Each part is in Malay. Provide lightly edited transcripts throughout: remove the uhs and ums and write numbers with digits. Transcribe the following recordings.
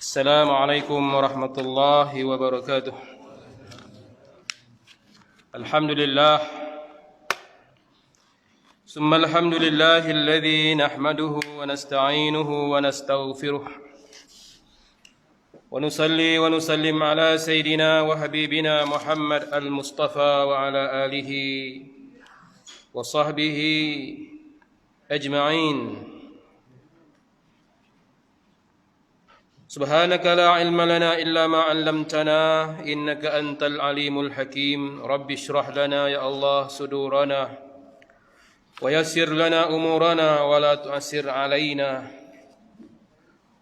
السلام عليكم ورحمة الله وبركاته. الحمد لله ثم الحمد لله الذي نحمده ونستعينه ونستغفره ونصلي ونسلم على سيدنا وحبيبنا محمد المصطفى وعلى آله وصحبه أجمعين. سبحانك لا علم لنا إلا ما علمتنا إنك أنت العليم الحكيم. رب اشرح لنا يا الله صدورنا ويسر لنا أمورنا ولا تعسر علينا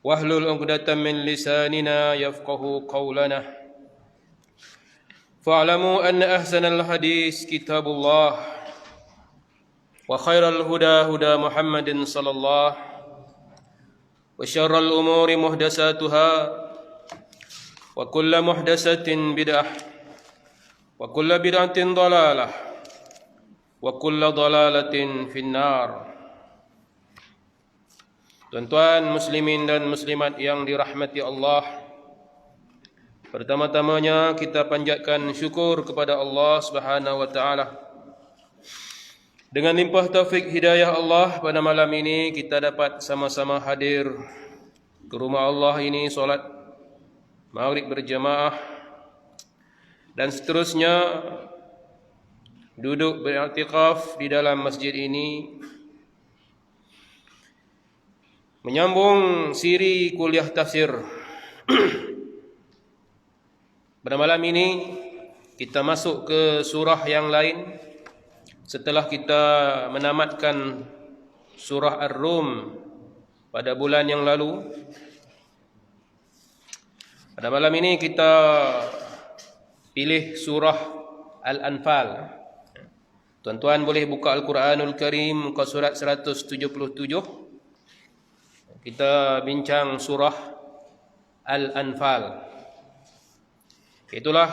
واحلل عقدة من لساننا يفقه قولنا. فاعلموا أن أحسن الحديث كتاب الله وخير الهدى هدى محمد صلى الله وشر الأمور محدثاتها وكل محدثة بدعة وكل بدعة ضلالة وكل ضلالة في النار. Tuan-tuan muslimin dan muslimat yang dirahmati Allah, pertama-tamanya kita panjatkan syukur kepada Allah Subhanahu wa taala. Dengan limpah taufik hidayah Allah, pada malam ini kita dapat sama-sama hadir ke rumah Allah ini, solat maghrib berjamaah, dan seterusnya duduk beriktikaf di dalam masjid ini, menyambung siri kuliah tafsir. Pada malam ini kita masuk ke surah yang lain setelah kita menamatkan surah Ar-Rum pada bulan yang lalu. Pada malam ini kita pilih surah Al-Anfal. Tuan-tuan boleh buka Al-Quranul Karim muka surat 177. Kita bincang surah Al-Anfal. Itulah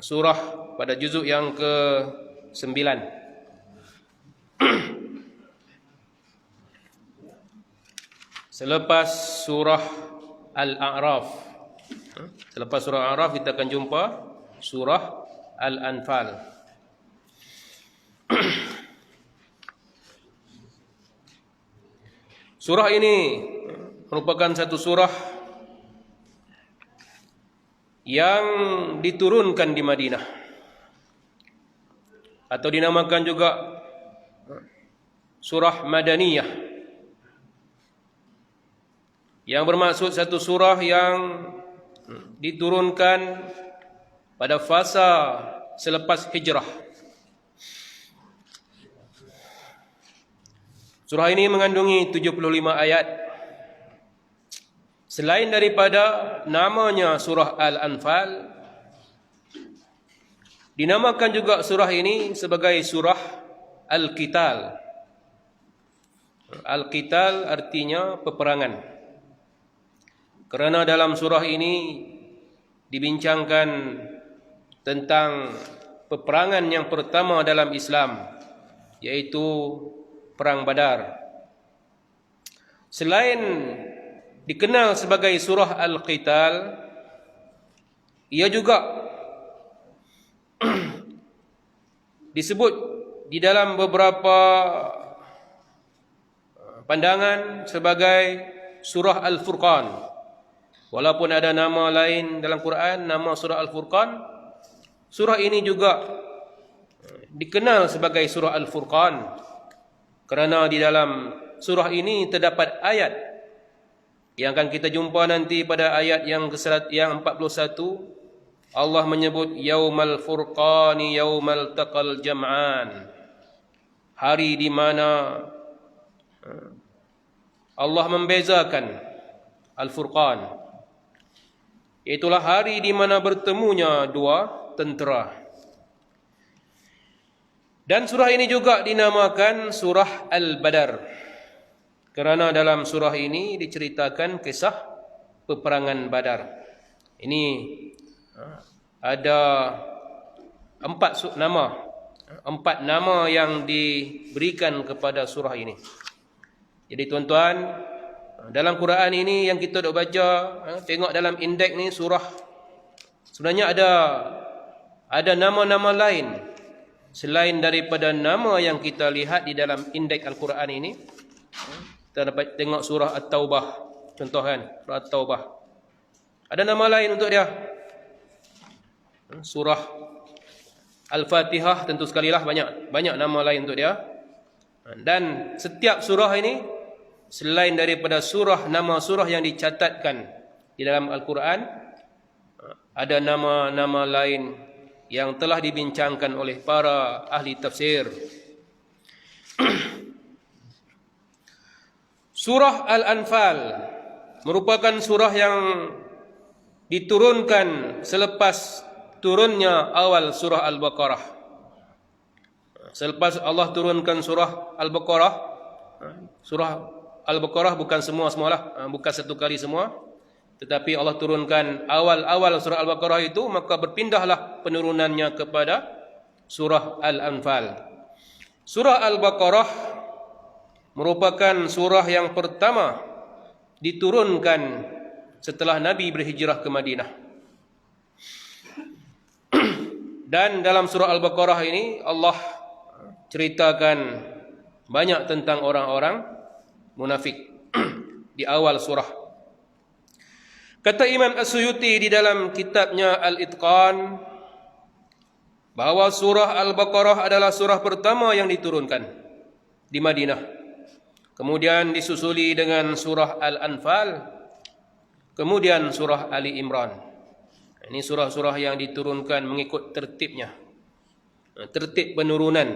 surah pada juzuk yang ke-9. Selepas surah Al-A'raf. Selepas surah Al-A'raf kita akan jumpa surah Al-Anfal. Surah ini merupakan satu surah yang diturunkan di Madinah, atau dinamakan juga surah Madaniyah, yang bermaksud satu surah yang diturunkan pada fasa selepas hijrah. Surah ini mengandungi 75 ayat. Selain daripada namanya surah Al-Anfal, dinamakan juga surah ini sebagai surah Al-Qital. Al-Qital artinya peperangan. Kerana dalam surah ini dibincangkan tentang peperangan yang pertama dalam Islam, yaitu Perang Badar. Selain dikenal sebagai surah Al-Qital, ia juga disebut di dalam beberapa pandangan sebagai surah Al-Furqan. Walaupun ada nama lain dalam Quran, nama surah Al-Furqan, surah ini juga dikenal sebagai surah Al-Furqan kerana di dalam surah ini terdapat ayat yang akan kita jumpa nanti pada ayat yang ke-41. Allah menyebut yaumal furqani yaumal taqal jam'an, hari di mana Allah membezakan Al-Furqan, itulah hari di mana bertemunya dua tentera. Dan surah ini juga dinamakan surah Al-Badar kerana dalam surah ini diceritakan kisah peperangan Badar. Ini ada empat nama yang diberikan kepada surah ini. Jadi tuan-tuan, dalam Quran ini yang kita dok baca, tengok dalam indeks ni surah, sebenarnya ada nama-nama lain selain daripada nama yang kita lihat di dalam indeks Al-Quran ini. Kita dapat tengok surah At-Taubah, contoh kan, surah At-Taubah. Ada nama lain untuk dia. Surah Al-Fatihah tentu sekali lah banyak nama lain untuk dia. Dan setiap surah ini selain daripada nama surah yang dicatatkan di dalam Al-Quran, ada nama-nama lain yang telah dibincangkan oleh para ahli tafsir. Surah Al-Anfal merupakan surah yang diturunkan selepas turunnya awal surah Al-Baqarah. Selepas Allah turunkan surah Al-Baqarah, surah Al-Baqarah bukan semua-semualah, bukan satu kali semua, tetapi Allah turunkan awal-awal surah Al-Baqarah itu, maka berpindahlah penurunannya kepada surah Al-Anfal. Surah Al-Baqarah merupakan surah yang pertama diturunkan setelah Nabi berhijrah ke Madinah. Dan dalam surah Al-Baqarah ini Allah ceritakan banyak tentang orang-orang munafik di awal surah. Kata Imam As-Suyuti di dalam kitabnya Al-Itqan bahawa surah Al-Baqarah adalah surah pertama yang diturunkan di Madinah. Kemudian disusuli dengan surah Al-Anfal, kemudian surah Ali Imran. Ini surah-surah yang diturunkan mengikut tertibnya. Tertib penurunan,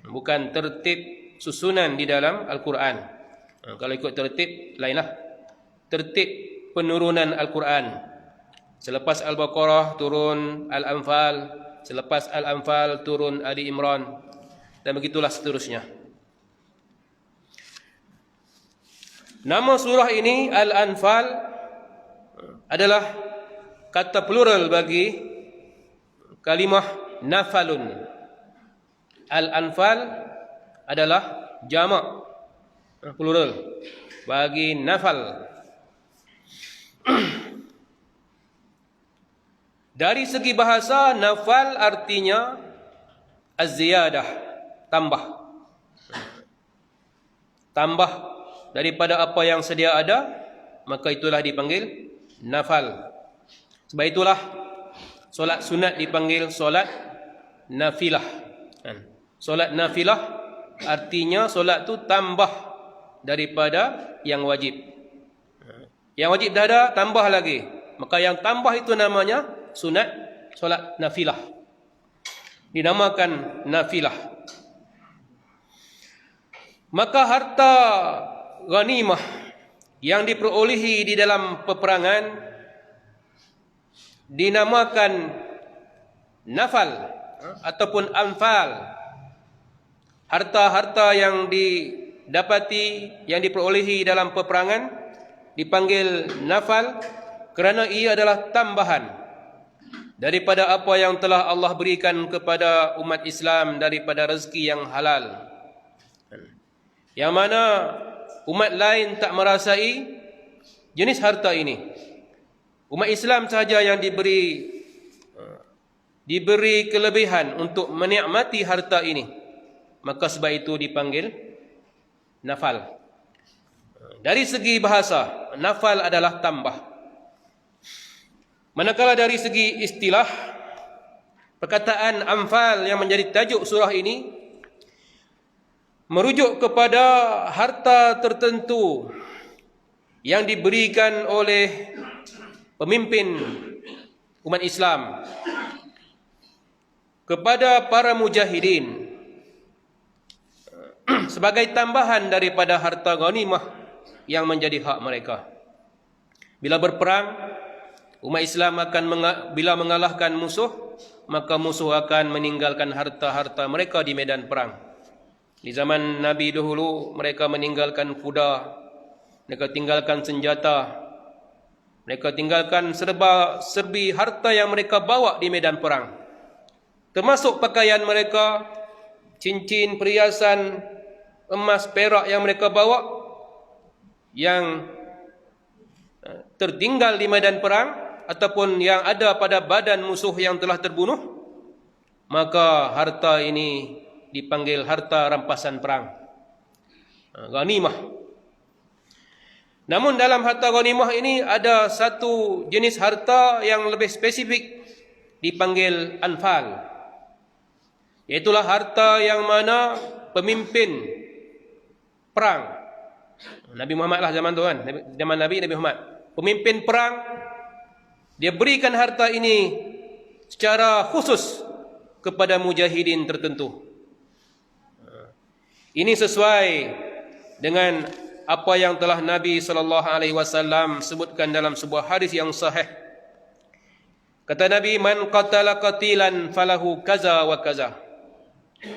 bukan tertib susunan di dalam Al-Quran. Kalau ikut tertib, lainlah. Tertib penurunan Al-Quran. Selepas Al-Baqarah turun Al-Anfal, selepas Al-Anfal turun Ali Imran, dan begitulah seterusnya. Nama surah ini Al-Anfal adalah kata plural bagi kalimah nafalun. Al-Anfal adalah jamak plural bagi nafal. Dari segi bahasa, nafal artinya az-ziyadah, tambah. Tambah daripada apa yang sedia ada, maka itulah dipanggil nafal. Sebab itulah solat sunat dipanggil solat nafilah. Solat nafilah artinya solat tu tambah daripada yang wajib. Yang wajib dah ada, tambah lagi. Maka yang tambah itu namanya sunat, solat nafilah. Dinamakan nafilah. Maka harta ghanimah yang diperolehi di dalam peperangan dinamakan nafal ataupun anfal. Harta-harta yang didapati, yang diperolehi dalam peperangan dipanggil nafal kerana ia adalah tambahan daripada apa yang telah Allah berikan kepada umat Islam daripada rezeki yang halal, yang mana umat lain tak merasai jenis harta ini. Umat Islam sahaja yang diberi kelebihan untuk menikmati harta ini. Maka sebab itu dipanggil nafal. Dari segi bahasa, nafal adalah tambah. Manakala dari segi istilah, perkataan anfal yang menjadi tajuk surah ini merujuk kepada harta tertentu yang diberikan oleh pemimpin umat Islam kepada para mujahidin sebagai tambahan daripada harta ghanimah yang menjadi hak mereka. Bila berperang, umat Islam akan bila mengalahkan musuh, maka musuh akan meninggalkan harta-harta mereka di medan perang. Di zaman Nabi dahulu, mereka meninggalkan kuda, mereka tinggalkan senjata, mereka tinggalkan serba-serbi harta yang mereka bawa di medan perang, termasuk pakaian mereka, cincin, perhiasan, emas, perak yang mereka bawa. yang tertinggal di medan perang ataupun yang ada pada badan musuh yang telah terbunuh, maka harta ini dipanggil harta rampasan perang, ghanimah. Namun dalam harta ghanimah ini ada satu jenis harta yang lebih spesifik, dipanggil anfal. Iaitulah harta yang mana pemimpin perang, Nabi Muhammad lah zaman tu kan, zaman Nabi Muhammad, pemimpin perang, dia berikan harta ini secara khusus kepada mujahidin tertentu. Ini sesuai dengan apa yang telah Nabi SAW sebutkan dalam sebuah hadis yang sahih. Kata Nabi, man qatala qatilan falahu kaza wa kaza,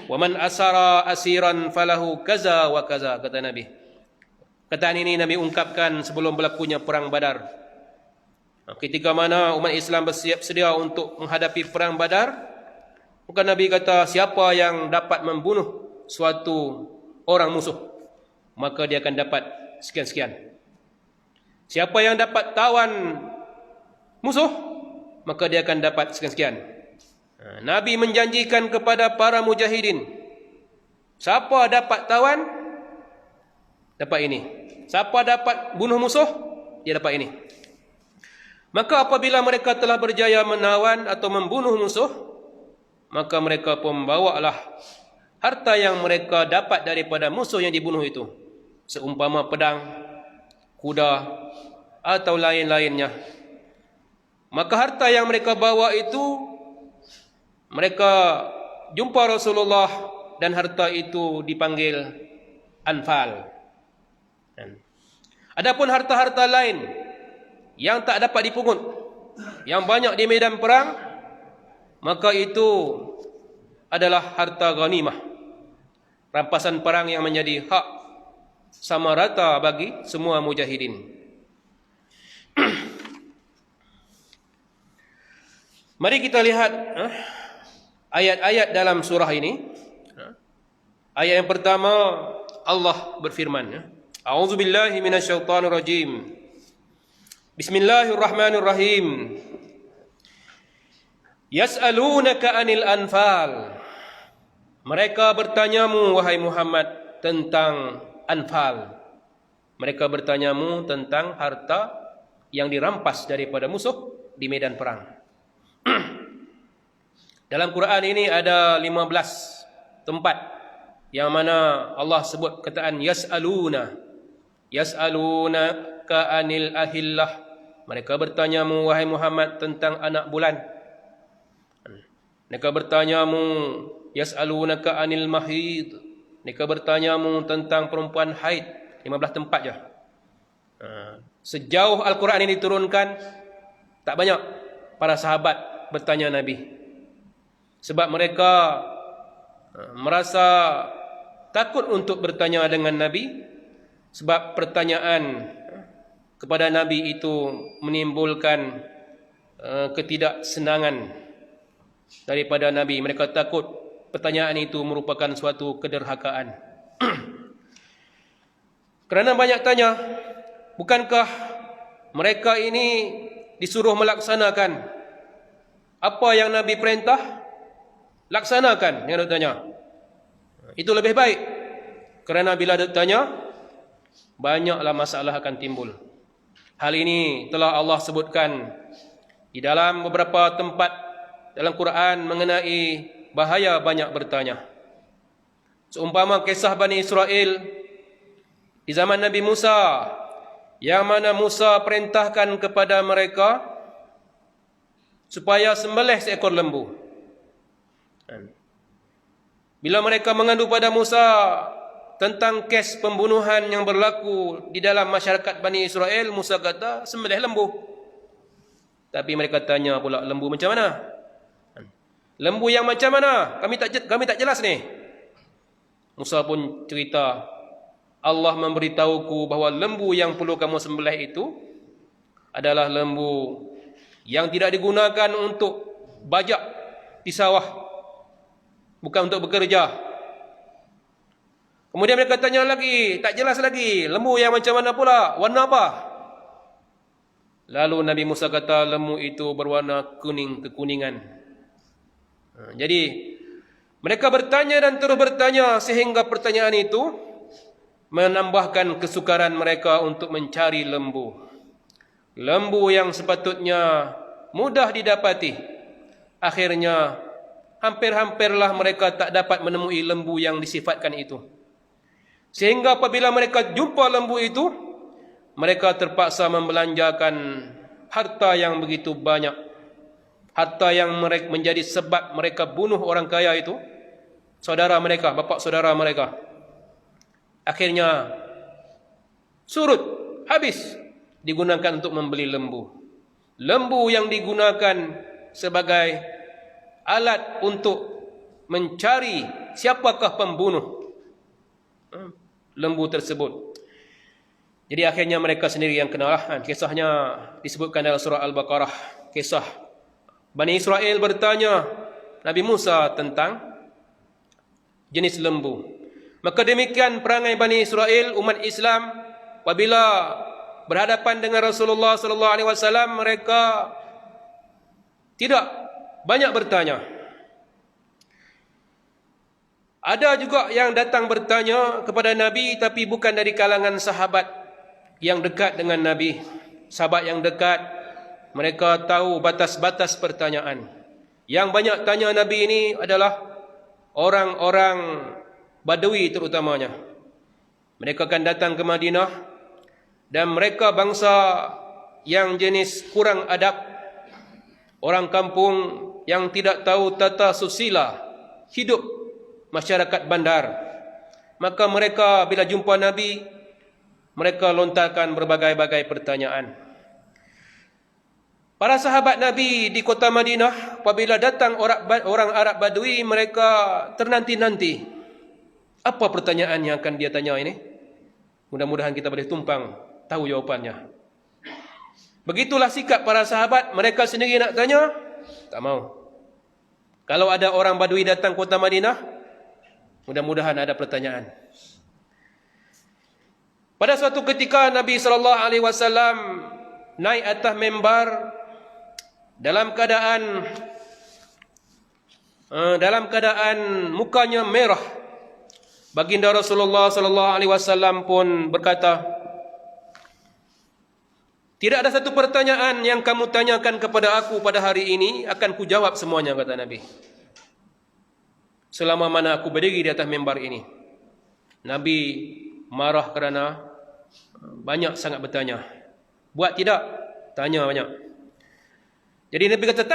wa man asara asiran falahu kaza wa kaza, kata Nabi. Kataan ini Nabi ungkapkan sebelum berlakunya perang Badar. Ketika mana umat Islam bersiap sedia untuk menghadapi perang Badar, maka Nabi kata, siapa yang dapat membunuh suatu orang musuh, maka dia akan dapat sekian-sekian. Siapa yang dapat tawan musuh, maka dia akan dapat sekian-sekian. Nabi menjanjikan kepada para mujahidin, siapa dapat tawan, dapat ini. Siapa dapat bunuh musuh, dia dapat ini. Maka apabila mereka telah berjaya menawan atau membunuh musuh, maka mereka pun membawalah harta yang mereka dapat daripada musuh yang dibunuh itu, seumpama pedang, kuda atau lain-lainnya. Maka harta yang mereka bawa itu, mereka jumpa Rasulullah dan harta itu dipanggil anfal. Adapun harta-harta lain yang tak dapat dipungut, yang banyak di medan perang, maka itu adalah harta ghanimah, rampasan perang yang menjadi hak sama rata bagi semua mujahidin. Mari kita lihat ayat-ayat dalam surah ini. Ayat yang pertama, Allah berfirman, A'udzubillahi minasyaitonirrajim. Bismillahirrahmanirrahim. Yas'alunaka 'anil anfal. Mereka bertanyamu wahai Muhammad tentang anfal. Mereka bertanyamu tentang harta yang dirampas daripada musuh di medan perang. Dalam Quran ini ada 15 tempat yang mana Allah sebut kataan yas'aluna. Yas'alunaka 'anil ahillah. Mereka bertanyamu wahai Muhammad tentang anak bulan. Mereka bertanyamu yas'alunaka 'anil mahid. Mereka bertanyamu tentang perempuan haid. 15 tempat je. Sejauh Al-Quran ini diturunkan, tak banyak para sahabat bertanya Nabi. Sebab mereka merasa takut untuk bertanya dengan Nabi. Sebab pertanyaan kepada Nabi itu menimbulkan ketidaksenangan daripada Nabi. Mereka takut pertanyaan itu merupakan suatu kederhakaan. Kerana banyak tanya, bukankah mereka ini disuruh melaksanakan apa yang Nabi perintah? Laksanakan yang ditanya. Itu lebih baik. Kerana bila ditanya, banyaklah masalah akan timbul. Hal ini telah Allah sebutkan di dalam beberapa tempat dalam Quran mengenai bahaya banyak bertanya. Seumpama kisah Bani Israel di zaman Nabi Musa, yang mana Musa perintahkan kepada mereka supaya sembelih seekor lembu. Bila mereka mengadu pada Musa tentang kes pembunuhan yang berlaku di dalam masyarakat Bani Israel, Musa kata sembelih lembu. Tapi mereka tanya pula, lembu macam mana? Lembu yang macam mana? Kami tak jelas ni. Musa pun cerita, Allah memberitahuku bahawa lembu yang perlu kamu sembelih itu adalah lembu yang tidak digunakan untuk bajak di sawah, bukan untuk bekerja. Kemudian mereka tanya lagi, tak jelas lagi, lembu yang macam mana pula? Warna apa? Lalu Nabi Musa kata, lembu itu berwarna kuning kekuningan. Jadi mereka bertanya dan terus bertanya sehingga pertanyaan itu menambahkan kesukaran mereka untuk mencari lembu. Lembu yang sepatutnya mudah didapati. Akhirnya hampir-hampirlah mereka tak dapat menemui lembu yang disifatkan itu. Sehingga apabila mereka jumpa lembu itu, mereka terpaksa membelanjakan harta yang begitu banyak. Harta yang menjadi sebab mereka bunuh orang kaya itu, saudara mereka, bapa saudara mereka. Akhirnya surut, habis digunakan untuk membeli lembu. Lembu yang digunakan sebagai alat untuk mencari siapakah pembunuh lembu tersebut. Jadi akhirnya mereka sendiri yang kena. Kisahnya disebutkan dalam surah Al-Baqarah. Kisah Bani Israel bertanya Nabi Musa tentang jenis lembu. Maka demikian perangai Bani Israel, umat Islam, apabila berhadapan dengan Rasulullah sallallahu alaihi wasallam, mereka tidak banyak bertanya. Ada juga yang datang bertanya kepada Nabi tapi bukan dari kalangan sahabat yang dekat dengan Nabi. Sahabat yang dekat, mereka tahu batas-batas pertanyaan. Yang banyak tanya Nabi ini adalah orang-orang Badui terutamanya. Mereka akan datang ke Madinah dan mereka bangsa yang jenis kurang adab, orang kampung yang tidak tahu tata susila hidup masyarakat bandar. Maka mereka bila jumpa Nabi, mereka lontarkan berbagai-bagai pertanyaan. Para sahabat Nabi di kota Madinah, apabila datang orang Arab Badui, mereka ternanti-nanti. Apa pertanyaan yang akan dia tanya ini? Mudah-mudahan kita boleh tumpang tahu jawapannya. Begitulah sikap para sahabat, mereka sendiri nak tanya, tak mau. Kalau ada orang Badui datang kota Madinah, mudah-mudahan ada pertanyaan. Pada suatu ketika Nabi SAW naik atas mimbar dalam keadaan mukanya merah. Baginda Rasulullah SAW pun berkata, tidak ada satu pertanyaan yang kamu tanyakan kepada aku pada hari ini akan kujawab semuanya, kata Nabi. Selama mana aku berdiri di atas mimbar ini. Nabi marah kerana banyak sangat bertanya. Buat tidak? Tanya banyak. Jadi Nabi kata,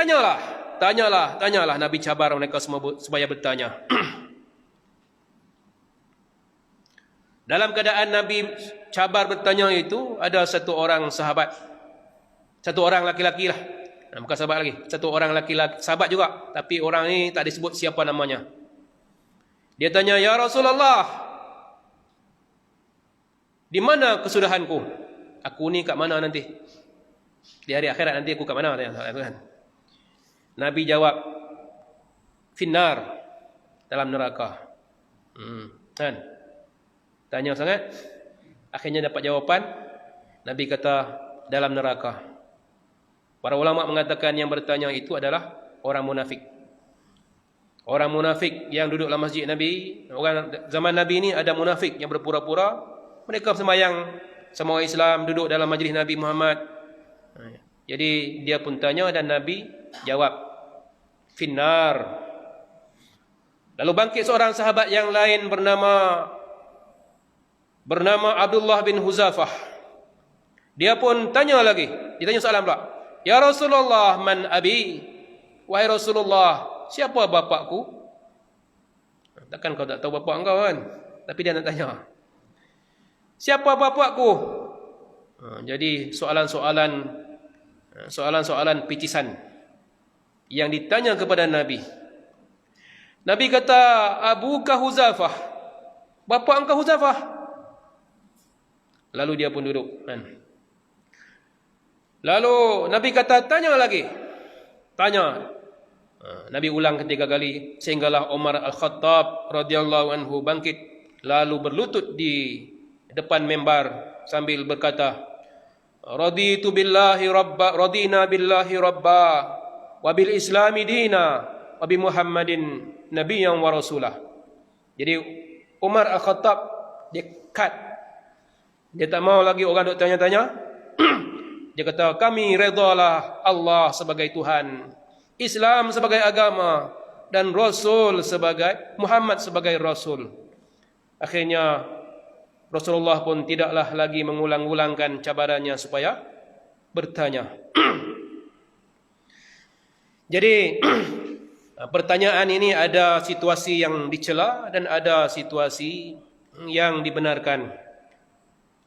tanyalah. Nabi cabar mereka semua supaya bertanya. Dalam keadaan Nabi cabar bertanya itu, ada satu orang sahabat. Satu orang laki-laki lah. Bukan sahabat lagi. Satu orang laki-laki, sahabat juga. Tapi orang ini tak disebut siapa namanya. Dia tanya, ya Rasulullah, di mana kesudahanku? Aku ni kat mana nanti? Di hari akhirat nanti aku kat mana? Nabi jawab, finnar, dalam neraka. Kan? Tanya sangat. Akhirnya dapat jawapan. Nabi kata, dalam neraka. Para ulama mengatakan yang bertanya itu adalah orang munafik. Orang munafik yang duduk dalam masjid Nabi. Orang zaman Nabi ini ada munafik yang berpura-pura. Mereka sembahyang sama orang Islam, duduk dalam majlis Nabi Muhammad. Jadi dia pun tanya dan Nabi jawab, finnar. Lalu bangkit seorang sahabat yang lain bernama Abdullah bin Huzafah. Dia pun tanya lagi. Dia tanya soalan pula. Ya Rasulullah, man abi? Wahai Rasulullah, siapa bapakku? Takkan kau tak tahu bapak engkau kan? Tapi dia nak tanya. Siapa bapakku? Jadi soalan-soalan picisan yang ditanya kepada Nabi. Nabi kata, abuka Huzafah. Bapak engkau Huzafah. Lalu dia pun duduk. Lalu Nabi kata, tanya lagi. Tanya. Nabi ulang ketiga kali sehinggalah Umar Al-Khattab radhiyallahu anhu bangkit lalu berlutut di depan mimbar sambil berkata, raditu billahi rabba, radina billahi rabba, wa bil islami dina, wa bi Muhammadin nabiyyan wa rasulah. Jadi Umar Al-Khattab dia cut. Dia tak mau lagi orang duk tanya-tanya. Dia kata, kami redalah Allah sebagai Tuhan, Islam sebagai agama, dan Rasul sebagai Muhammad sebagai Rasul. Akhirnya Rasulullah pun tidaklah lagi mengulang-ulangkan cabarannya supaya bertanya. Jadi pertanyaan ini ada situasi yang dicela dan ada situasi yang dibenarkan.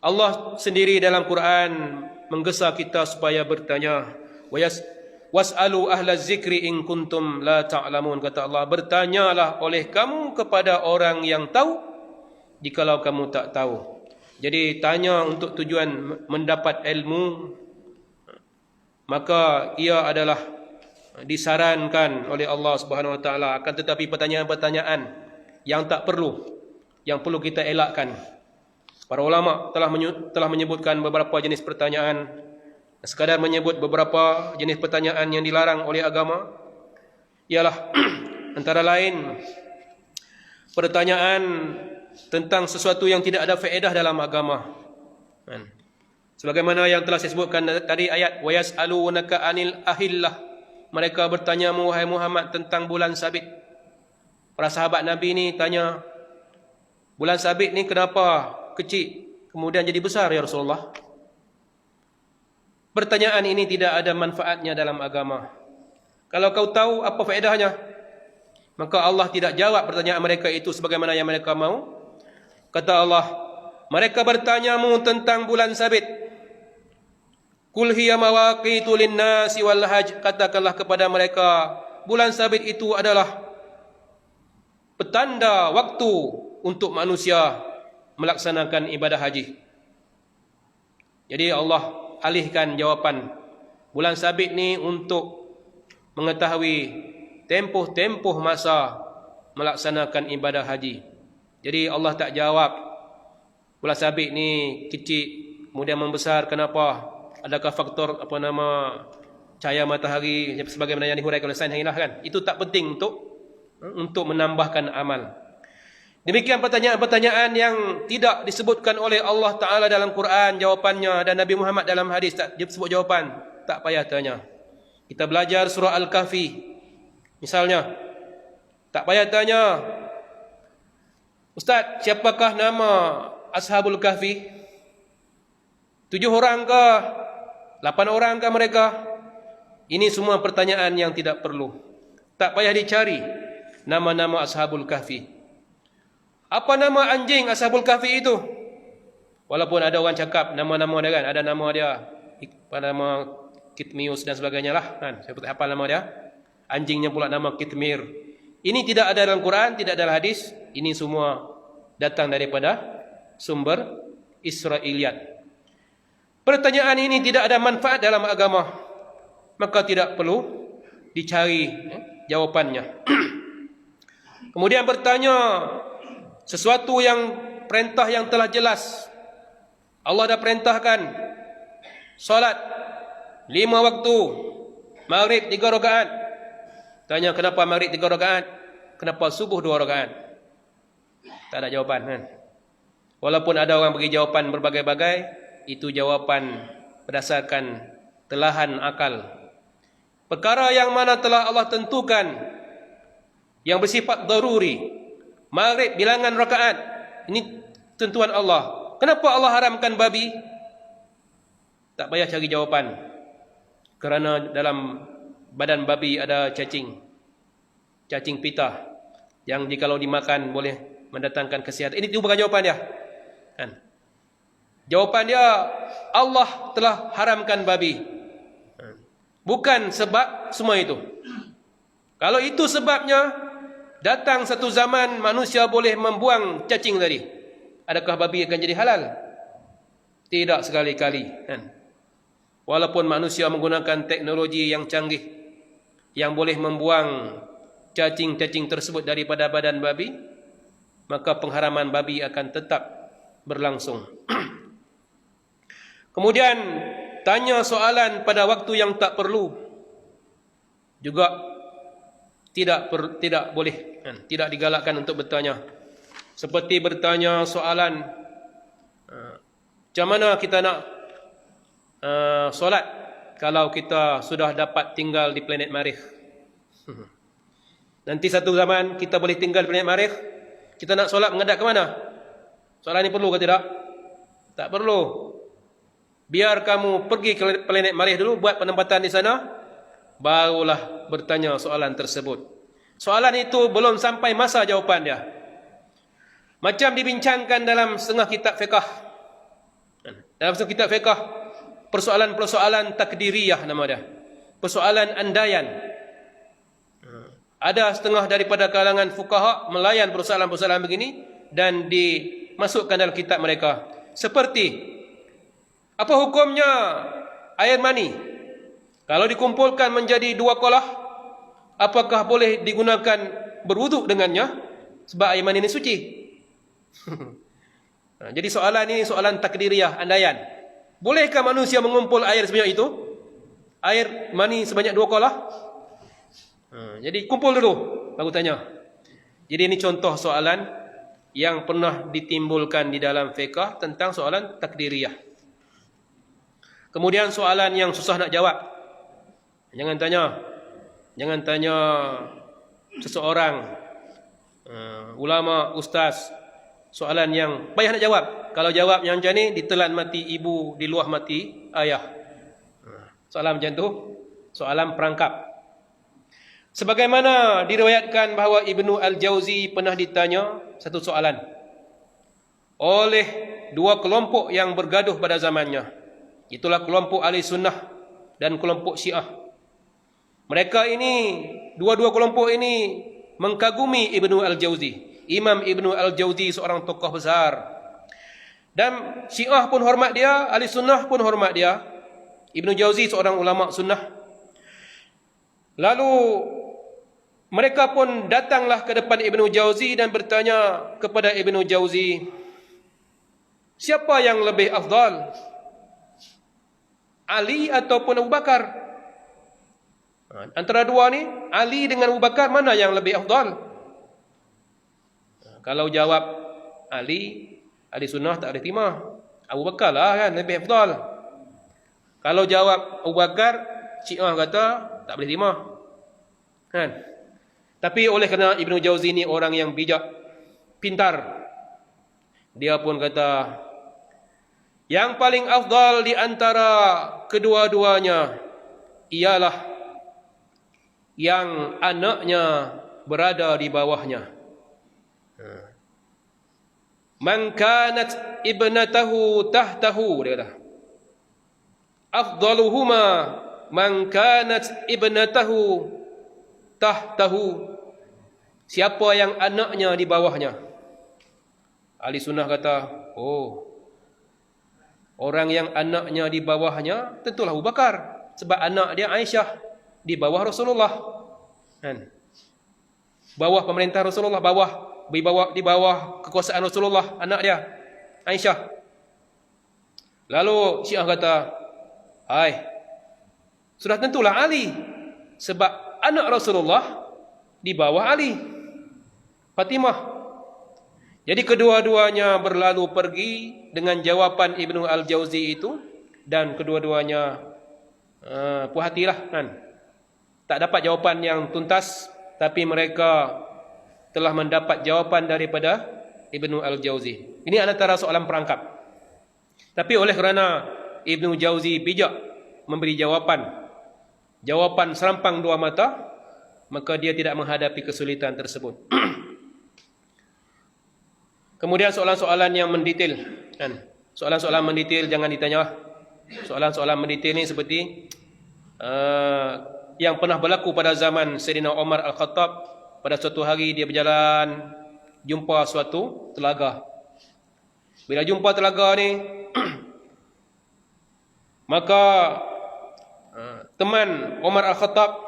Allah sendiri dalam Quran menggesa kita supaya bertanya. Was'alu ahla zikri in kuntum la ta'lamun, kata Allah, bertanyalah oleh kamu kepada orang yang tahu jikalau kamu tak tahu. Jadi tanya untuk tujuan mendapat ilmu, maka ia adalah disarankan oleh Allah Subhanahu Wa Taala. Akan tetapi pertanyaan-pertanyaan yang tak perlu, yang perlu kita elakkan. Para ulama telah menyebutkan beberapa jenis pertanyaan, sekadar menyebut beberapa jenis pertanyaan yang dilarang oleh agama ialah antara lain pertanyaan tentang sesuatu yang tidak ada faedah dalam agama. Sebagaimana yang telah saya sebutkan tadi ayat, wa yas'alunaka 'anil ahillah, mereka bertanya wahai Muhammad tentang bulan sabit. Para sahabat Nabi ni tanya, bulan sabit ni kenapa kecil kemudian jadi besar ya Rasulullah? Pertanyaan ini tidak ada manfaatnya dalam agama. Kalau kau tahu apa faedahnya, maka Allah tidak jawab pertanyaan mereka itu sebagaimana yang mereka mau. Kata Allah, mereka bertanyamu tentang bulan sabit. Qul hiya mawaqitu lin-nasi wal hajj, katakanlah kepada mereka, bulan sabit itu adalah petanda waktu untuk manusia melaksanakan ibadah haji. Jadi Allah alihkan jawapan, bulan sabit ni untuk mengetahui tempoh-tempoh masa melaksanakan ibadah haji. Jadi Allah tak jawab bulan sabit ni kecil kemudian membesar kenapa? Adakah faktor cahaya matahari sebagaimana yang dihuraikan oleh sains kan? Itu tak penting untuk menambahkan amal. Demikian pertanyaan-pertanyaan yang tidak disebutkan oleh Allah Ta'ala dalam Quran jawapannya, dan Nabi Muhammad dalam hadis tak disebut jawapan, tak payah tanya. Kita belajar surah Al-Kahfi misalnya, tak payah tanya, Ustaz, siapakah nama Ashabul Kahfi? 7 orang ke? 8 orang ke mereka? Ini semua pertanyaan yang tidak perlu. Tak payah dicari nama-nama Ashabul Kahfi. Apa nama anjing Ashabul Kahfi itu? Walaupun ada orang cakap nama-nama dia kan, ada nama dia, nama Kitmius dan sebagainya lah kan. Saya pun hafal nama dia. Anjingnya pula nama Kitmir. Ini tidak ada dalam Quran, tidak ada dalam hadis. Ini semua datang daripada sumber Israiliyat. Pertanyaan ini tidak ada manfaat dalam agama, maka tidak perlu dicari jawapannya. Kemudian bertanya sesuatu yang perintah yang telah jelas. Allah dah perintahkan solat 5 waktu, maghrib 3 rakaat. Tanya kenapa maghrib 3 rakaat? Kenapa subuh 2 rakaat? Tak ada jawapan kan? Walaupun ada orang bagi jawapan berbagai-bagai, itu jawapan berdasarkan telahan akal. Perkara yang mana telah Allah tentukan yang bersifat daruri, maghrib bilangan rakaat, ini tentuan Allah. Kenapa Allah haramkan babi? Tak payah cari jawapan. Kerana dalam badan babi ada cacing pita yang jikalau dimakan boleh mendatangkan kesihatan. Ini bukan jawapan dia. Kan? Jawapan dia, Allah telah haramkan babi. Bukan sebab semua itu. Kalau itu sebabnya, datang satu zaman manusia boleh membuang cacing tadi. Adakah babi akan jadi halal? Tidak sekali-kali. Kan? Walaupun manusia menggunakan teknologi yang canggih, yang boleh membuang cacing-cacing tersebut daripada badan babi, maka pengharaman babi akan tetap berlangsung. Kemudian tanya soalan pada waktu yang tak perlu juga tidak boleh, tidak digalakkan untuk bertanya. Seperti bertanya soalan macam mana kita nak solat kalau kita sudah dapat tinggal di planet Marikh. Nanti satu zaman kita boleh tinggal di planet Marikh, kita nak solat menghadap ke mana? Soalan ini perlu ke tidak? Tak perlu. Biar kamu pergi ke planet Marikh dulu, buat penempatan di sana, barulah bertanya soalan tersebut. Soalan itu belum sampai masa jawapan dia. Macam dibincangkan dalam setengah kitab fiqh. Dalam setengah kitab fiqh, persoalan-persoalan takdiriyah nama dia. Persoalan andaian. Ada setengah daripada kalangan fuqaha melayan persoalan-persoalan begini dan dimasukkan dalam kitab mereka. Seperti, apa hukumnya air mani? Kalau dikumpulkan menjadi 2 kolah, apakah boleh digunakan berwuduk dengannya? Sebab air mani ini suci. Jadi soalan ini soalan takdiriyah, andaian. Bolehkah manusia mengumpul air sebanyak itu? Air mani sebanyak 2 kolah? Jadi kumpul dulu, baru tanya. Jadi ini contoh soalan yang pernah ditimbulkan di dalam fiqh tentang soalan takdiriyah. Kemudian soalan yang susah nak jawab. Jangan tanya seseorang, ulama, ustaz, soalan yang payah nak jawab. Kalau jawab yang macam ni, ditelan mati ibu, diluah mati ayah. Soalan macam tu, soalan perangkap. Sebagaimana diriwayatkan bahawa Ibnu Al-Jauzi pernah ditanya satu soalan oleh 2 kelompok yang bergaduh pada zamannya. Itulah kelompok Ahli Sunnah dan kelompok Syiah. Mereka ini, dua-dua kelompok ini mengkagumi Ibnu Al-Jauzi. Imam Ibnu Al-Jauzi seorang tokoh besar. Dan Syiah pun hormat dia, Ahli Sunnah pun hormat dia. Ibnu Jauzi seorang ulama sunnah. Lalu mereka pun datanglah ke depan Ibnu Jauzi dan bertanya kepada Ibnu Jauzi, siapa yang lebih afdal? Ali ataupun Abu Bakar? Antara dua ni, Ali dengan Abu Bakar, mana yang lebih afdal? Kalau jawab Ali, Ahli Sunnah tak boleh terima. Abu Bakar lah kan lebih afdal. Kalau jawab Abu Bakar, Syiah kata tak boleh terima. Kan? Tapi oleh kerana Ibnu Jauzi ni orang yang bijak, pintar, dia pun kata, yang paling afdal di antara kedua-duanya ialah yang anaknya berada di bawahnya. Man kanat ibnatahu tahtahu, dia kata, afdaluhuma man kanat ibnatahu tahtahu, siapa yang anaknya di bawahnya. Ahli Sunnah kata, oh, orang yang anaknya di bawahnya tentulah Abu Bakar, sebab anak dia Aisyah di bawah Rasulullah, kan? Bawah pemerintah Rasulullah, di bawah kekuasaan Rasulullah, anak dia Aisyah. Lalu Syiah kata, hai, sudah tentulah Ali, sebab anak Rasulullah di bawah Ali, Fatimah. Jadi kedua-duanya berlalu pergi dengan jawapan Ibnu Al-Jauzi itu, dan kedua-duanya puas hatilah, kan? Tak dapat jawapan yang tuntas, tapi mereka telah mendapat jawapan daripada Ibnu Al-Jauzi. Ini antara soalan perangkap. Tapi oleh kerana Ibnu Jauzi bijak memberi jawapan serampang 2 mata, maka dia tidak menghadapi kesulitan tersebut. Kemudian soalan-soalan yang mendetail, kan? Soalan-soalan mendetail jangan ditanya. Soalan-soalan mendetail ni seperti yang pernah berlaku pada zaman Sayyidina Umar Al-Khattab. Pada suatu hari dia berjalan, jumpa suatu telaga. Bila jumpa telaga ni, maka teman Umar Al-Khattab,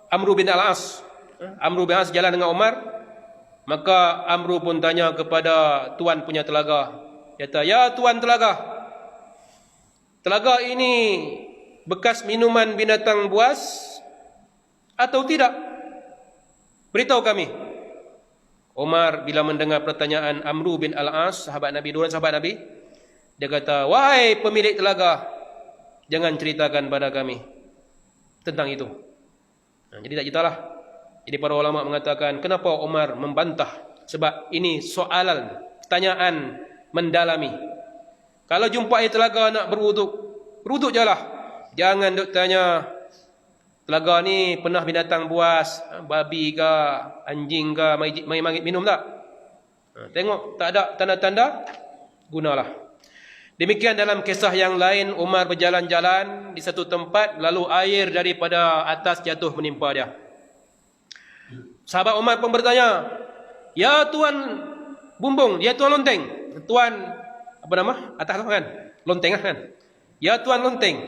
Amr bin Al-As jalan dengan Umar. Maka Amru pun tanya kepada tuan punya telaga. Dia kata, "Ya tuan telaga, telaga ini bekas minuman binatang buas atau tidak? Beritahu kami." Umar bila mendengar pertanyaan Amru bin Al-As, sahabat Nabi, dua sahabat Nabi, dia kata, "Wahai pemilik telaga, jangan ceritakan pada kami tentang itu." Jadi tak ceritalah. Jadi para ulama mengatakan, kenapa Umar membantah? Sebab ini soalan, pertanyaan mendalami. Kalau jumpa air telaga nak berwuduk je lah. Jangan duk tanya, telaga ni pernah binatang buas, babi ke, anjing ke, mai minum tak? Tengok tak ada tanda-tanda, gunalah. Demikian dalam kisah yang lain, Umar berjalan-jalan di satu tempat, lalu air daripada atas jatuh menimpa dia. Sahabat Umar pun bertanya, "Ya tuan bumbung, ya tuan lonteng, tuan apa nama? Atas kan? Lonteng kan? Ya tuan lonteng,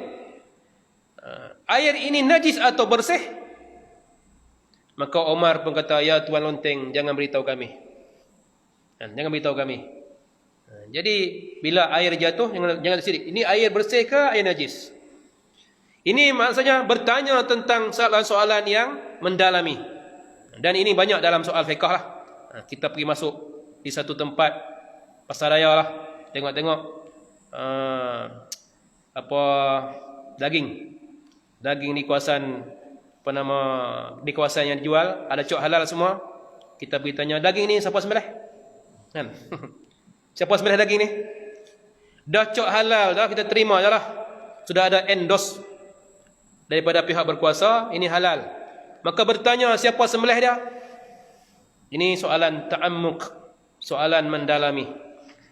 air ini najis atau bersih?" Maka Umar pun kata, "Ya tuan lonteng, jangan beritahu kami. Jangan beritahu kami." Jadi bila air jatuh, jangan sirik. Ini air bersih ke air najis? Ini maksudnya bertanya tentang soalan-soalan yang mendalami. Dan ini banyak dalam soal fiqh lah. Kita pergi masuk di satu tempat pasaraya lah, tengok-tengok apa daging di kawasan di kawasan yang dijual ada cok halal semua. Kita pergi tanya, daging ni siapa sembelih? Kan? Siapa sembelih daging ni? Dah cok halal dah, kita terima je lah. Sudah ada endorse daripada pihak berkuasa, ini halal. Maka bertanya siapa sembelih dia? Ini soalan ta'ammuk, soalan mendalami.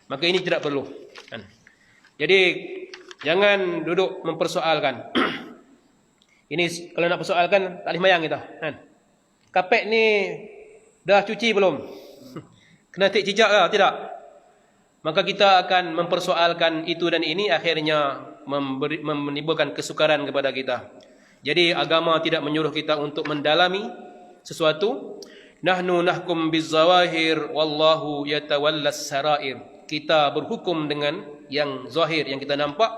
Maka ini tidak perlu. Kan? Jadi jangan duduk mempersoalkan. Ini kalau nak persoalkan tak boleh mayang kita. Kan? Kapek ni dah cuci belum? Kena tik cicak ke? Tidak. Maka kita akan mempersoalkan itu dan ini, akhirnya menimbulkan kesukaran kepada kita. Jadi agama tidak menyuruh kita untuk mendalami sesuatu. Nahnu nahkum bizzawahir wallahu yatawallas sarair. Kita berhukum dengan yang zahir, yang kita nampak,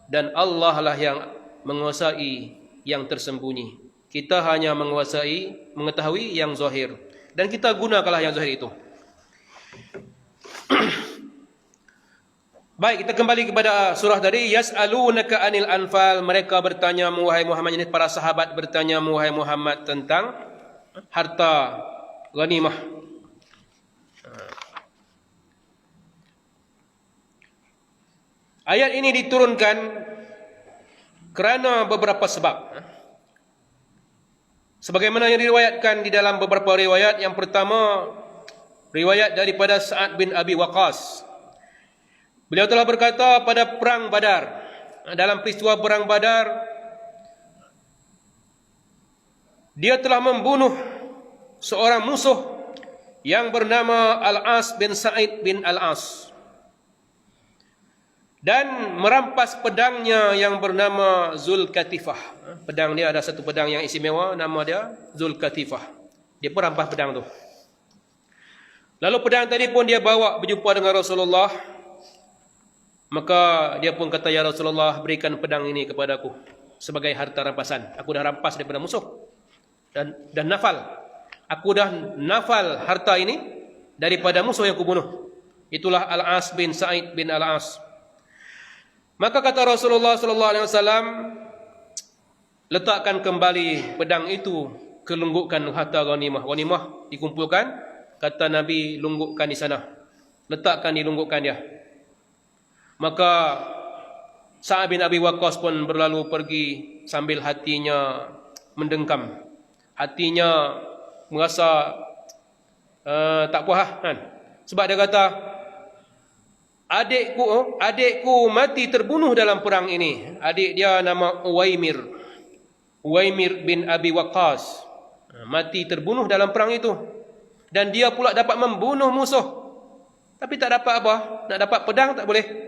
dan Allah lah yang menguasai yang tersembunyi. Kita hanya mengetahui yang zahir, dan kita gunakanlah yang zahir itu. Baik, kita kembali kepada surah tadi. Yas'alunaka anil anfal. Mereka bertanya, wahai Muhammad, ini para sahabat bertanya, wahai Muhammad, tentang harta ghanimah. Ayat ini diturunkan kerana beberapa sebab. Sebagaimana yang diriwayatkan di dalam beberapa riwayat. Yang pertama, riwayat daripada Sa'ad bin Abi Waqqas. Beliau telah berkata pada perang Badar, dalam peristiwa perang Badar, dia telah membunuh seorang musuh yang bernama Al-As bin Sa'id bin Al-As, dan merampas pedangnya yang bernama Zulkatifah. Pedang dia ada satu pedang yang istimewa, nama dia Zulkatifah. Dia pun rampas pedang tu. Lalu pedang tadi pun dia bawa berjumpa dengan Rasulullah. Maka dia pun kata, "Ya Rasulullah, berikan pedang ini kepadaku sebagai harta rampasan. Aku dah rampas daripada musuh dan nafal. Aku dah nafal harta ini daripada musuh yang kubunuh." Itulah Al-As bin Sa'id bin Al-As. Maka kata Rasulullah sallallahu alaihi wasallam, "Letakkan kembali pedang itu ke lunggukan harta ghanimah." Ghanimah dikumpulkan, kata Nabi, lunggukkan di sana. Letakkan di lunggukan dia. Maka Sa'ad bin Abi Waqqas pun berlalu pergi sambil hatinya mendengkam. Hatinya merasa tak puas kan? Sebab dia kata, adikku mati terbunuh dalam perang ini. Adik dia nama Uwaimir bin Abi Waqqas. Mati terbunuh dalam perang itu. Dan dia pula dapat membunuh musuh. Tapi tak dapat apa? Nak dapat pedang tak boleh.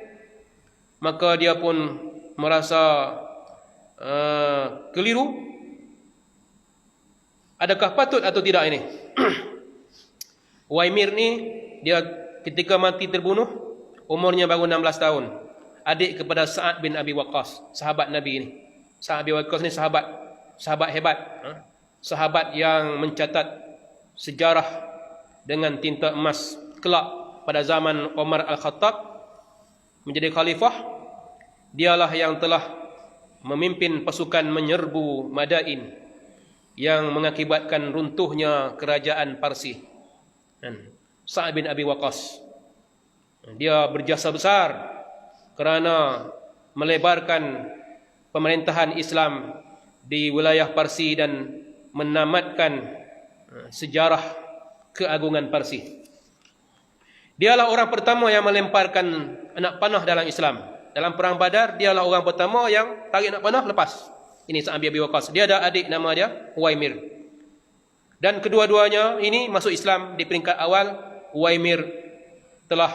Maka dia pun merasa keliru. Adakah patut atau tidak ini? Uwaimir ni dia ketika mati terbunuh umurnya baru 16 tahun. Adik kepada Sa'ad bin Abi Waqqas, sahabat Nabi ni. Sa'ad bin Abi Waqqas ni sahabat hebat. Sahabat yang mencatat sejarah dengan tinta emas kelak pada zaman Umar Al-Khattab menjadi khalifah. Dialah yang telah memimpin pasukan menyerbu Madain yang mengakibatkan runtuhnya kerajaan Parsi. Sa'ad bin Abi Waqqas, dia berjasa besar kerana melebarkan pemerintahan Islam di wilayah Parsi dan menamatkan sejarah keagungan Parsi. Dialah orang pertama yang melemparkan anak panah dalam Islam. Dalam perang Badar, dialah orang pertama yang tarik anak panah lepas. Ini Sa'ad bin Abi Waqqas. Dia ada adik nama dia Uwaimir. Dan kedua-duanya ini masuk Islam di peringkat awal. Uwaimir telah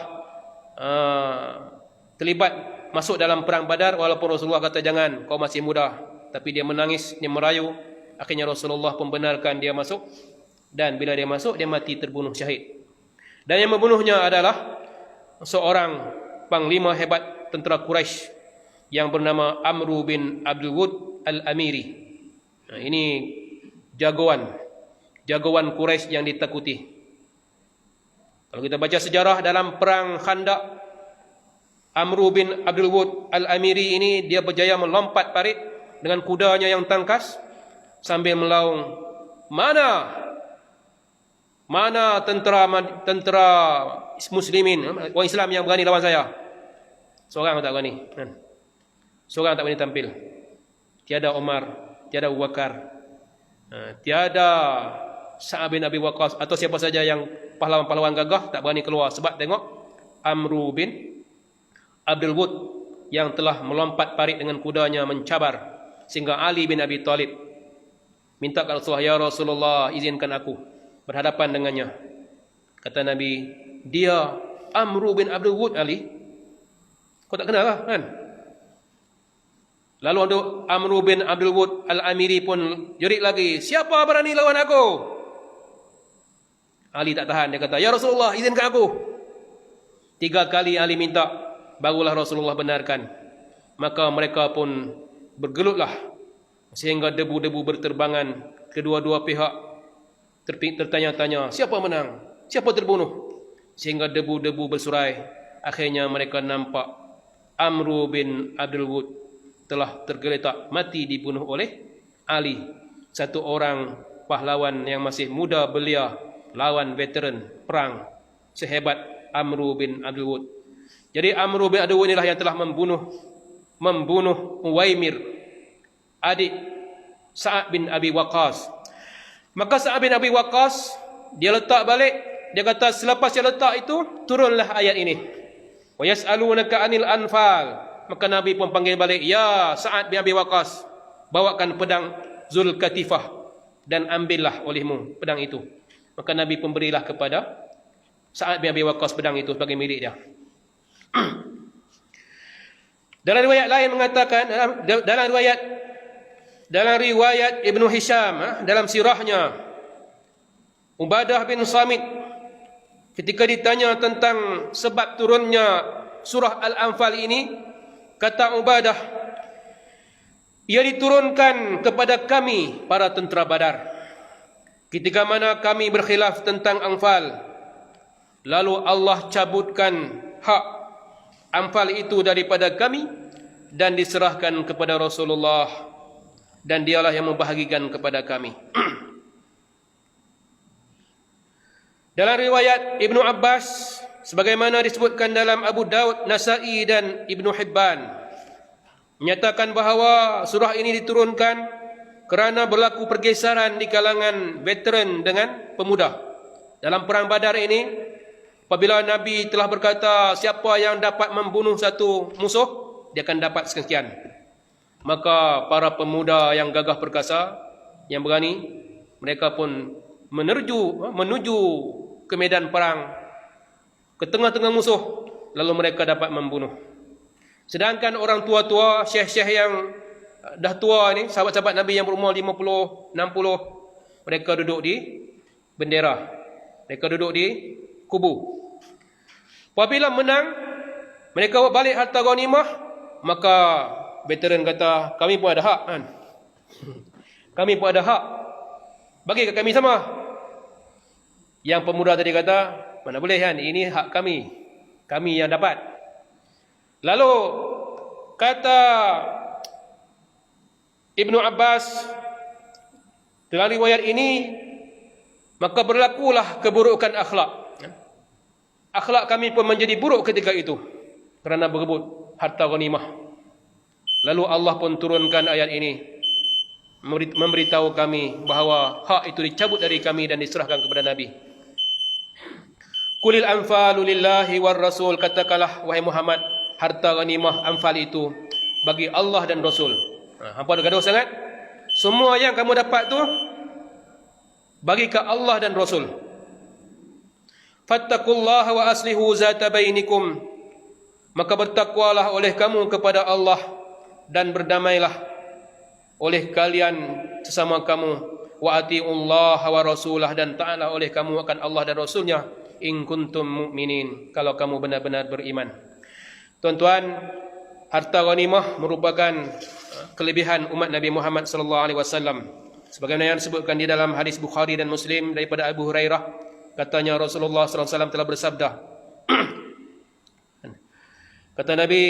terlibat masuk dalam perang Badar walaupun Rasulullah kata jangan, kau masih muda. Tapi dia menangis, dia merayu. Akhirnya Rasulullah membenarkan dia masuk. Dan bila dia masuk, dia mati terbunuh syahid. Dan yang membunuhnya adalah seorang panglima hebat tentera Quraisy yang bernama Amru bin Abdul Wud Al-Amiri. Ini jagoan Quraisy yang ditakuti. Kalau kita baca sejarah dalam perang Khandaq, Amru bin Abdul Wud Al-Amiri ini dia berjaya melompat parit dengan kudanya yang tangkas sambil melaung, mana tentera muslimin, orang Islam yang berani lawan saya? Seorang tak berani. Seorang tak berani tampil. Tiada Umar, tiada Abu Bakar, tiada Sa'ad bin Abi Waqqas atau siapa saja yang pahlawan-pahlawan gagah tak berani keluar. Sebab tengok Amru bin Abdul Wud yang telah melompat parit dengan kudanya mencabar. Sehingga Ali bin Abi Talib minta kepada Rasulullah, ya Rasulullah, izinkan aku berhadapan dengannya. Kata Nabi, dia Amru bin Abdul Wud Ali. Kau tak kenal lah kan? Lalu ada Amru bin Abdul Wud Al-Amiri pun jerit lagi, siapa berani lawan aku? Ali tak tahan, dia kata, ya Rasulullah, izinkan aku. 3 kali Ali minta, barulah Rasulullah benarkan. Maka mereka pun bergelutlah sehingga debu-debu berterbangan. Kedua-dua pihak tertanya-tanya, siapa menang? Siapa terbunuh? Sehingga debu-debu bersurai. Akhirnya mereka nampak Amru bin Abdul Wud telah tergeletak mati dibunuh oleh Ali, satu orang pahlawan yang masih muda belia, lawan veteran perang sehebat Amru bin Abdul Wud. Jadi Amru bin Abdul Wud inilah yang telah membunuh Uwaimir, adik Sa'ad bin Abi Waqqas. Maka Sa'ad bin Abi Waqqas dia letak balik, dia kata selepas dia letak itu turunlah ayat ini. Wa yas'alunaka 'anil anfal. Maka Nabi pun panggil balik, ya Sa'ad bin Abi Waqqas, bawakan pedang Zulkatifah dan ambillah olehmu pedang itu. Maka Nabi pun berilah kepada Sa'ad bin Abi Waqqas pedang itu sebagai milik dia. Dalam riwayat lain mengatakan, dalam riwayat Ibnu Hisham, dalam sirahnya, Ubadah bin Samit ketika ditanya tentang sebab turunnya surah Al-Anfal ini, kata Ubadah, ia diturunkan kepada kami para tentera Badar ketika mana kami berkhilaf tentang Anfal, lalu Allah cabutkan hak Anfal itu daripada kami dan diserahkan kepada Rasulullah, dan dialah yang membahagikan kepada kami. Dalam riwayat Ibnu Abbas, sebagaimana disebutkan dalam Abu Daud, Nasa'i dan Ibnu Hibban, menyatakan bahawa surah ini diturunkan kerana berlaku pergeseran di kalangan veteran dengan pemuda. Dalam perang Badar ini, apabila Nabi telah berkata siapa yang dapat membunuh satu musuh, dia akan dapat sekian. Maka para pemuda yang gagah perkasa, yang berani, mereka pun menuju ke medan perang, ke tengah-tengah musuh, lalu mereka dapat membunuh. Sedangkan orang tua-tua, syekh-syekh yang dah tua ni, sahabat-sahabat Nabi yang berumur 50, 60, mereka duduk di bendera. Mereka duduk di kubu. Apabila menang, mereka bawa balik harta ghanimah, maka veteran kata, kami pun ada hak kan? Kami pun ada hak. Bagi ke kami sama. Yang pemuda tadi kata, mana boleh kan? Ini hak kami. Kami yang dapat. Lalu kata Ibnu Abbas, dalam riwayat ini, maka berlakulah keburukan akhlak. Akhlak kami pun menjadi buruk ketika itu kerana berebut harta ghanimah. Lalu Allah pun turunkan ayat ini, memberitahu kami bahawa hak itu dicabut dari kami dan diserahkan kepada Nabi. Qulil anfalu lillahi war rasul, katakanlah wahai Muhammad, harta ghanimah anfal itu bagi Allah dan Rasul. Hampa gaduh sangat. Semua yang kamu dapat tu bagi ke Allah dan Rasul. Fattaqullaha wa aslihu zata bainikum, maka bertakwalah oleh kamu kepada Allah dan berdamailah oleh kalian sesama kamu. Wa atiullaha wa rasulah, dan taatlah oleh kamu akan Allah dan Rasulnya, in kuntum mu'minin, kalau kamu benar-benar beriman. Tuan-tuan, harta ghanimah merupakan kelebihan umat Nabi Muhammad sallallahu alaihi wasallam. Sebagaimana yang disebutkan di dalam hadis Bukhari dan Muslim daripada Abu Hurairah, katanya Rasulullah sallallahu alaihi wasallam telah bersabda, kata Nabi,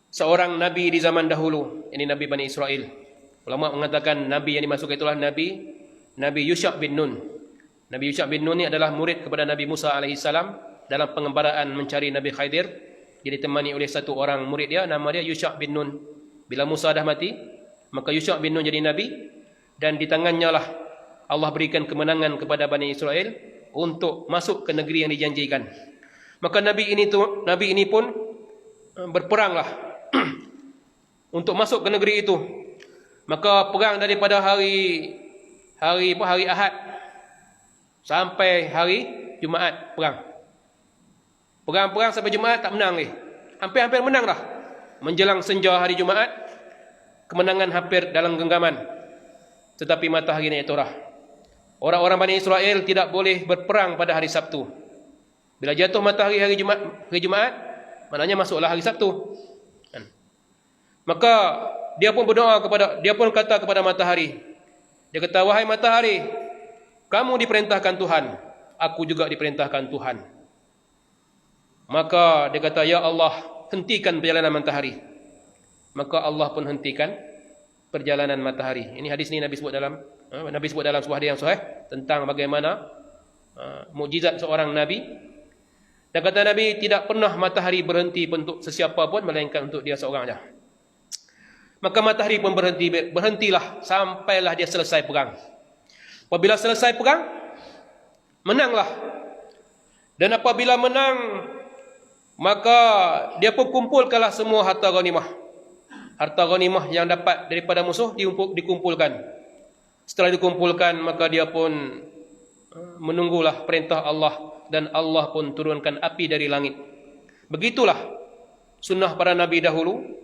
seorang nabi di zaman dahulu, ini Nabi Bani Israel. Ulama mengatakan nabi yang dimaksudkan itulah Nabi Yusha' bin Nun. Nabi Yusha' bin Nun ini adalah murid kepada Nabi Musa alaihissalam dalam pengembaraan mencari Nabi Khidir. Dia ditemani oleh satu orang murid dia, nama dia Yusha' bin Nun. Bila Musa dah mati, maka Yusha' bin Nun jadi nabi, dan di tangannya lah Allah berikan kemenangan kepada Bani Israel untuk masuk ke negeri yang dijanjikan. Maka nabi ini pun berperanglah untuk masuk ke negeri itu. Maka perang daripada hari Ahad sampai hari Jumaat perang. Perang sampai Jumaat tak menang ni. Hampir-hampir menang dah. Menjelang senja hari Jumaat, kemenangan hampir dalam genggaman. Tetapi matahari naik turah. Orang-orang Bani Israel tidak boleh berperang pada hari Sabtu. Bila jatuh matahari hari Jumaat, maknanya masuklah hari Sabtu. Maka dia pun kata kepada matahari. Dia kata, wahai matahari, kamu diperintahkan Tuhan, aku juga diperintahkan Tuhan. Maka dia kata, ya Allah, hentikan perjalanan matahari. Maka Allah pun hentikan perjalanan matahari. Ini hadis ni Nabi sebut dalam sebuah hadis yang sahih tentang bagaimana mukjizat seorang Nabi. Dan kata Nabi, tidak pernah matahari berhenti untuk sesiapa pun, melainkan untuk dia seorang saja. Maka matahari pun berhentilah sampailah dia selesai perang. Apabila selesai perang, menanglah. Dan apabila menang, maka dia pun kumpulkanlah semua harta ghanimah. Harta ghanimah yang dapat daripada musuh dikumpulkan. Setelah dikumpulkan, maka dia pun menunggulah perintah Allah, dan Allah pun turunkan api dari langit. Begitulah sunnah para nabi dahulu.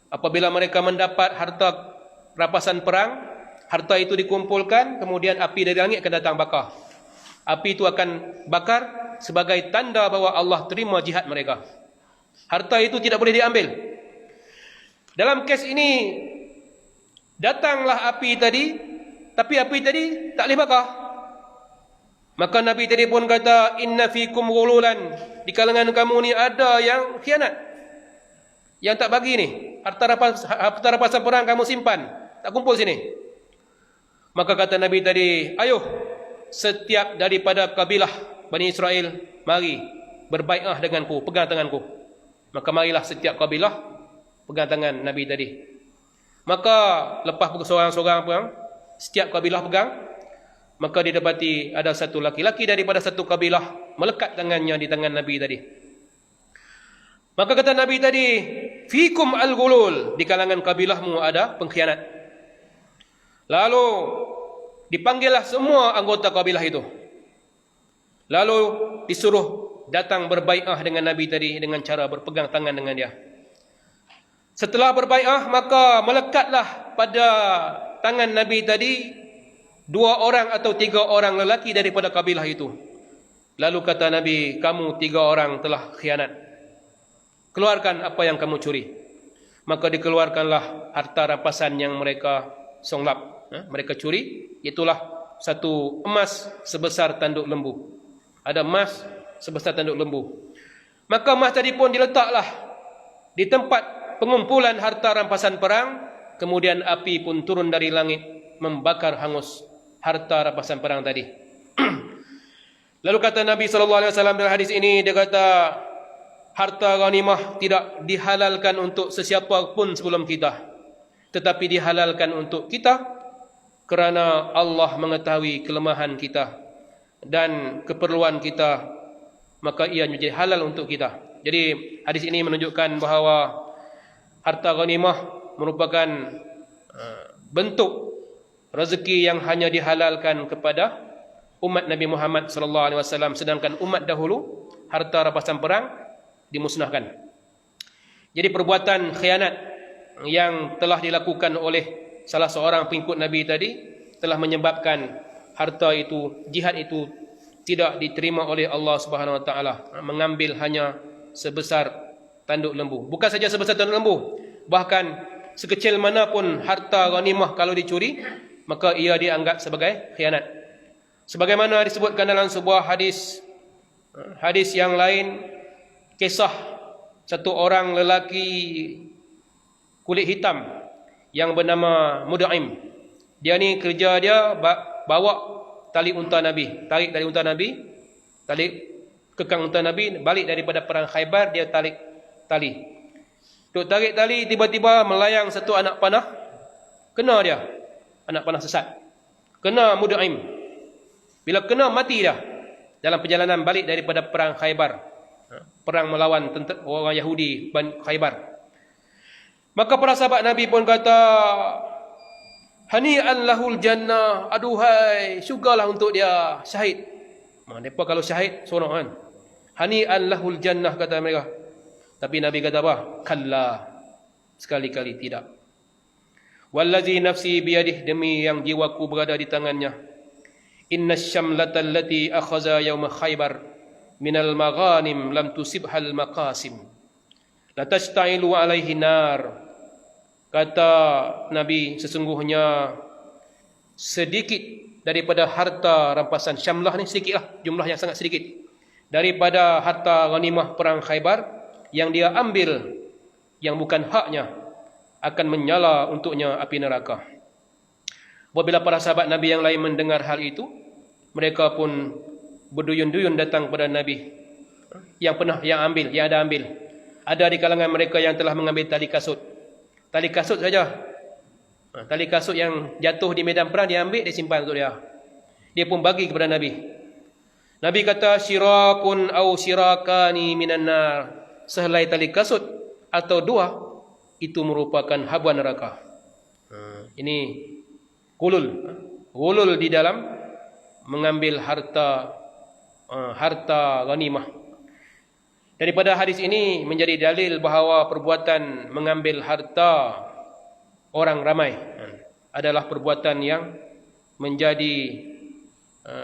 Apabila mereka mendapat harta rampasan perang, harta itu dikumpulkan, kemudian api dari langit akan datang bakar. Api itu akan bakar sebagai tanda bahawa Allah terima jihad mereka. Harta itu tidak boleh diambil. Dalam kes ini, datanglah api tadi, tapi api tadi tak boleh bakar. Maka Nabi tadi pun kata, inna fikum ghululan, di kalangan kamu ni ada yang khianat, yang tak bagi ni. Harta rampasan perang kamu simpan, tak kumpul sini. Maka kata Nabi tadi, ayo setiap daripada kabilah Bani Israel, mari berbai'ah denganku, pegang tanganku. Maka marilah setiap kabilah pegang tangan Nabi tadi. Maka lepas seorang-seorang perang, setiap kabilah pegang, maka didapati ada satu laki-laki daripada satu kabilah melekat tangannya di tangan Nabi tadi. Maka kata Nabi tadi, fikum al-ghulul, di kalangan kabilahmu ada pengkhianat. Lalu dipanggillah semua anggota kabilah itu. Lalu disuruh datang berbai'ah dengan Nabi tadi dengan cara berpegang tangan dengan dia. Setelah berbai'ah, maka melekatlah pada tangan Nabi tadi 2 orang atau 3 orang lelaki daripada kabilah itu. Lalu kata Nabi, kamu 3 orang telah khianat. Keluarkan apa yang kamu curi. Maka dikeluarkanlah harta rampasan yang mereka songlap, mereka curi. Itulah satu emas sebesar tanduk lembu. Ada emas sebesar tanduk lembu. Maka emas tadi pun diletaklah di tempat pengumpulan harta rampasan perang. Kemudian api pun turun dari langit membakar hangus harta rampasan perang tadi. Lalu kata Nabi SAW dalam hadis ini, dia kata, harta ghanimah tidak dihalalkan untuk sesiapa pun sebelum kita, tetapi dihalalkan untuk kita kerana Allah mengetahui kelemahan kita dan keperluan kita, maka ia menjadi halal untuk kita. Jadi hadis ini menunjukkan bahawa harta ghanimah merupakan bentuk rezeki yang hanya dihalalkan kepada umat Nabi Muhammad SAW, sedangkan umat dahulu harta rampasan perang dimusnahkan. Jadi perbuatan khianat yang telah dilakukan oleh salah seorang pengikut Nabi tadi telah menyebabkan harta itu, jihad itu tidak diterima oleh Allah Subhanahu Wa Taala, mengambil hanya sebesar tanduk lembu. Bukan saja sebesar tanduk lembu, bahkan sekecil manapun harta ghanimah kalau dicuri, maka ia dianggap sebagai khianat. Sebagaimana disebutkan dalam sebuah hadis yang lain, kisah satu orang lelaki kulit hitam yang bernama Mud'im. Dia ni kerja dia bawa tali unta Nabi, tarik tali unta Nabi, tarik kekang unta Nabi, balik daripada perang Khaybar, dia tarik tali. Duk tarik tali, tiba-tiba melayang satu anak panah, kena dia, anak panah sesat, kena Mud'im. Bila kena, mati dah dalam perjalanan balik daripada perang Khaybar, perang melawan orang Yahudi Khaybar. Maka para sahabat Nabi pun kata, hani'an lahul jannah, aduhai, syukurlah untuk dia syahid. Mereka kalau syahid seronok kan, hani'an lahul jannah, kata mereka. Tapi Nabi kata apa? Kalla, sekali-kali tidak. Wallazi nafsi biyadih, demi yang jiwaku berada di tangannya, inna syamlata allati akhaza yawma Khaybar minal maghanim lam tusibhal maqasim la tashta'ilu alaihi nar. Kata Nabi, sesungguhnya sedikit daripada harta rampasan syamlah ni, sedikitlah, jumlah yang sangat sedikit daripada harta ghanimah perang Khaybar yang dia ambil yang bukan haknya, akan menyala untuknya api neraka. Apabila para sahabat Nabi yang lain mendengar hal itu, mereka pun berduyun-duyun datang kepada Nabi yang ada ambil. Ada di kalangan mereka yang telah mengambil tali kasut. Tali kasut saja. Tali kasut yang jatuh di medan perang dia ambil, dia simpan untuk dia. Dia pun bagi kepada Nabi. Nabi kata, syirakun au syirakani minan nar. Sehelai tali kasut atau 2 itu merupakan habuan neraka. Ini gulul di dalam mengambil harta ghanimah. Daripada hadis ini menjadi dalil bahawa perbuatan mengambil harta orang ramai adalah perbuatan yang menjadi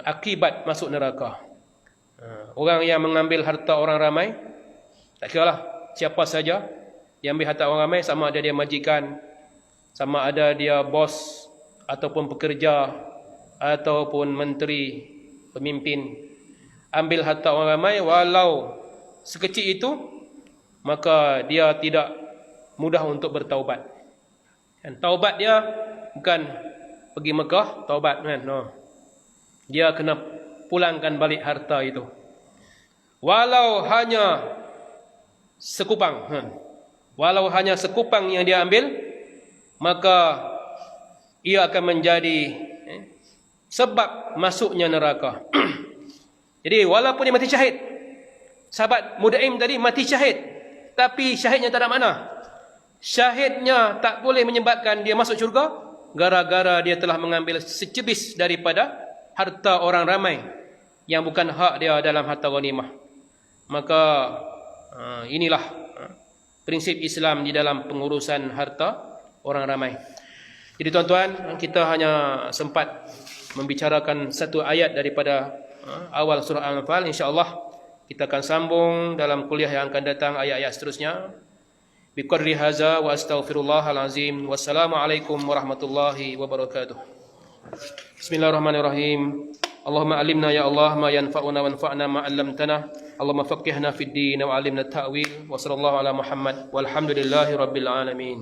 akibat masuk neraka. Orang yang mengambil harta orang ramai, tak kiralah siapa saja yang ambil harta orang ramai, sama ada dia majikan, sama ada dia bos ataupun pekerja ataupun menteri, pemimpin, ambil harta orang ramai walau sekecil itu, maka dia tidak mudah untuk bertaubat. Dan taubat dia bukan pergi Mekah taubat kan, no. Dia kena pulangkan balik harta itu, walau hanya sekupang kan. Walau hanya sekupang yang dia ambil, maka ia akan menjadi sebab masuknya neraka. Jadi walaupun dia mati syahid, sahabat Mud'im tadi mati syahid, tapi syahidnya tak ada makna. Syahidnya tak boleh menyebabkan dia masuk syurga, gara-gara dia telah mengambil secebis daripada harta orang ramai yang bukan hak dia dalam harta ghanimah. Maka inilah prinsip Islam di dalam pengurusan harta orang ramai. Jadi tuan-tuan, kita hanya sempat membicarakan satu ayat daripada awal surah Al-Anfal. InsyaAllah kita akan sambung dalam kuliah yang akan datang ayat-ayat seterusnya. Biqadri haza wa astaghfirullahal azim. Wassalamualaikum warahmatullahi wabarakatuh. Bismillahirrahmanirrahim. Allahumma alimna ya Allah ma yanfa'una wanfa'na ma 'allamtana. Allahumma faqihna fid din wa 'allimna at-ta'wil. Wa sallallahu ala Muhammad walhamdulillahi rabbil alamin.